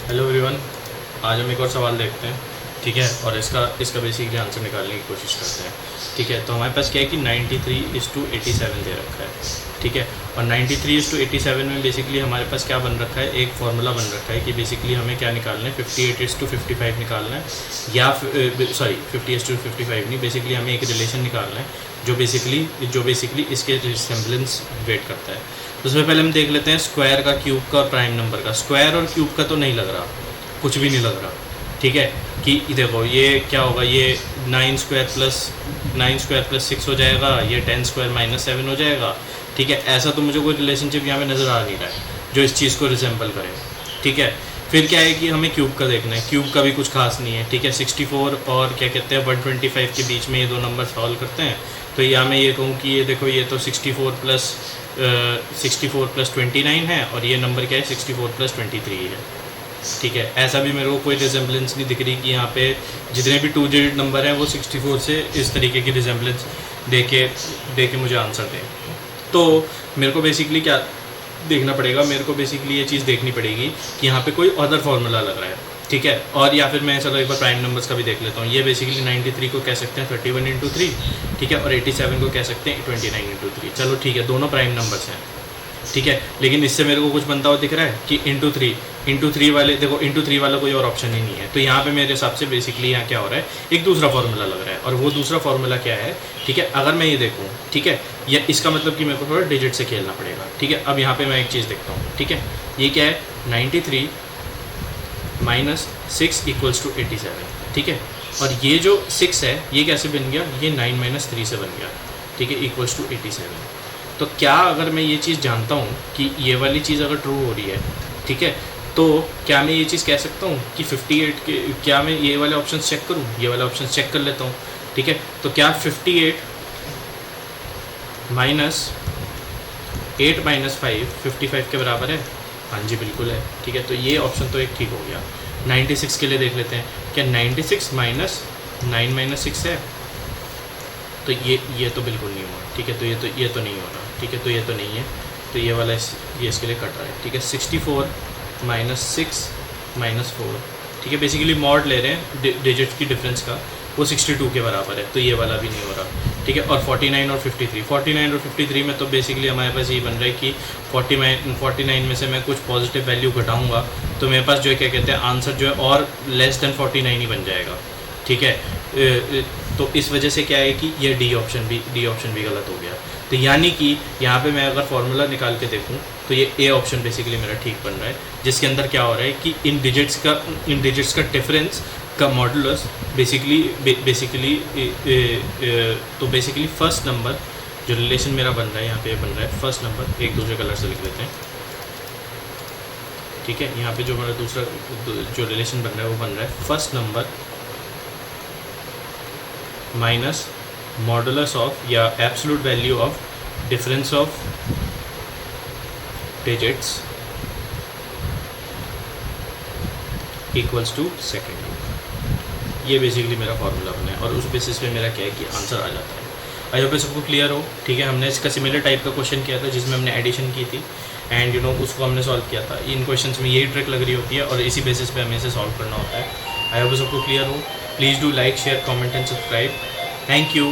Hello everyone, आज हम एक और सवाल देखते हैं। ठीक है, और इसका बेसिकली आंसर निकालने की कोशिश करते हैं। ठीक है, तो हमारे पास क्या है कि 93:87 दे रखा है। ठीक है, और 93:87 में बेसिकली हमारे पास क्या बन रखा है, एक फार्मूला बन रखा है कि बेसिकली हमें क्या निकालना है, 58:55 निकालना है, या सॉरी 50:55 नहीं, बेसिकली हमें एक रिलेशन निकालना है जो बेसिकली इसके रिसेम्बलेंस वेट करता है। तो उसमें पहले हम देख लेते हैं स्क्वायर का, क्यूब का और प्राइम नंबर का। स्क्वायर और क्यूब का तो नहीं लग रहा, कुछ भी नहीं लग रहा। ठीक है, कि देखो ये क्या होगा, ये 9² + 6 हो जाएगा, ये 10² - 7 हो जाएगा। ठीक है, ऐसा तो मुझे कोई रिलेशनशिप यहाँ पे नज़र आ नहीं रहा है जो इस चीज़ को रिसेंबल करे। ठीक है, फिर क्या है कि हमें क्यूब का देखना है। क्यूब का भी कुछ खास नहीं है। ठीक है, 64 और क्या कहते हैं 125 के बीच में ये दो नंबर सॉल्व करते हैं। तो यहाँ मैं ये कहूँ कि ये देखो, ये तो 64 + 29 है, और ये नंबर क्या है 64 + 23 है। ठीक है, ऐसा भी मेरे को कोई रिजेम्बलेंस नहीं दिख रही कि यहाँ पे जितने भी 2 डिजिट नंबर हैं वो 64 से इस तरीके की रिजेम्बलेंस दे के मुझे आंसर दें। तो मेरे को बेसिकली क्या देखना पड़ेगा, मेरे को बेसिकली ये चीज़ देखनी पड़ेगी कि यहाँ पे कोई अदर फार्मूला लग रहा है। ठीक है, और या फिर मैं चलो एक बार प्राइम नंबर्स का भी देख लेता हूँ। ये बेसिकली 93 को कह सकते हैं 31 × 3। ठीक है, और 87 को कह सकते हैं 29 × 3। चलो ठीक है, दोनों प्राइम नंबर्स हैं। ठीक है, लेकिन इससे मेरे को कुछ बनता हुआ दिख रहा है कि इंटू थ्री वाले, देखो इंटू 3 वाला कोई और ऑप्शन ही नहीं है। तो यहाँ पे मेरे हिसाब से बेसिकली यहाँ क्या हो रहा है, एक दूसरा फार्मूला लग रहा है। और वो दूसरा फार्मूला क्या है, ठीक है, अगर मैं ये देखूँ, ठीक है, या इसका मतलब कि मेरे को थोड़ा डिजिट से खेलना पड़ेगा। ठीक है, अब यहाँ पे मैं एक चीज़ देखता हूँ। ठीक है, ये क्या है, 93 - 6 = 87। ठीक है, और ये जो 6 है ये कैसे बन गया, ये 9 - 3 से बन गया। ठीक है, = 87। तो क्या अगर मैं ये चीज़ जानता हूँ कि ये वाली चीज़ अगर ट्रू हो रही है, ठीक है, तो क्या मैं ये चीज़ कह सकता हूँ कि 58 के, क्या मैं ये वाले ऑप्शन चेक करूँ, ये वाले ऑप्शन चेक कर लेता हूँ। ठीक है, तो क्या 58 - 8 - 5 55 के बराबर है? हाँ जी, बिल्कुल है। ठीक है, तो ये ऑप्शन तो एक ठीक हो गया। 96 के लिए देख लेते हैं, क्या 96 - 9 - 6 है? तो ये तो बिल्कुल नहीं हुआ। ठीक है, तो ये तो नहीं हो रहा। ठीक है, तो ये तो नहीं है, तो ये वाला ये इसके लिए कट रहा है। ठीक है, 64 - 6 - 4। ठीक है, बेसिकली मॉड ले रहे हैं डिजिट की डिफरेंस का, वो 62 के बराबर है, तो ये वाला भी नहीं हो रहा। ठीक है, और 49 और 53 में तो बेसिकली हमारे पास ये बन रहा है कि 49 में से मैं कुछ पॉजिटिव वैल्यू घटाऊँगा तो मेरे पास जो है क्या कहते हैं आंसर जो है और लेस देन 49 ही बन जाएगा। ठीक है, तो इस वजह से क्या है कि ये डी ऑप्शन भी गलत हो गया। तो यानी कि यहाँ पे मैं अगर फार्मूला निकाल के देखूँ तो ये ए ऑप्शन बेसिकली मेरा ठीक बन रहा है, जिसके अंदर क्या हो रहा है कि इन डिजिट्स का डिफरेंस का मॉडुलस बेसिकली तो बेसिकली फर्स्ट नंबर जो रिलेशन मेरा बन रहा है यहाँ पे बन रहा है फर्स्ट नंबर, एक दूसरे कलर से लिख देते हैं। ठीक है, यहाँ पे जो हमारा दूसरा जो रिलेशन बन रहा है वो बन रहा है first number minus modulus of या absolute value of difference of digits equals to second number. ये बेसिकली मेरा फार्मूला बना है, और उस बेसिस पे मेरा क्या है कि आंसर आ जाता है। आई होप सबको क्लियर हो। ठीक है, हमने इसका सिमिलर टाइप का क्वेश्चन किया था जिसमें हमने एडिशन की थी एंड उसको हमने सॉल्व किया था। इन क्वेश्चंस में यही ट्रिक लग रही होती है और इसी बेसिस पे हमें इसे सॉल्व करना होता है। आई होप सबको क्लियर हो। Please do like, share, comment and subscribe. Thank you.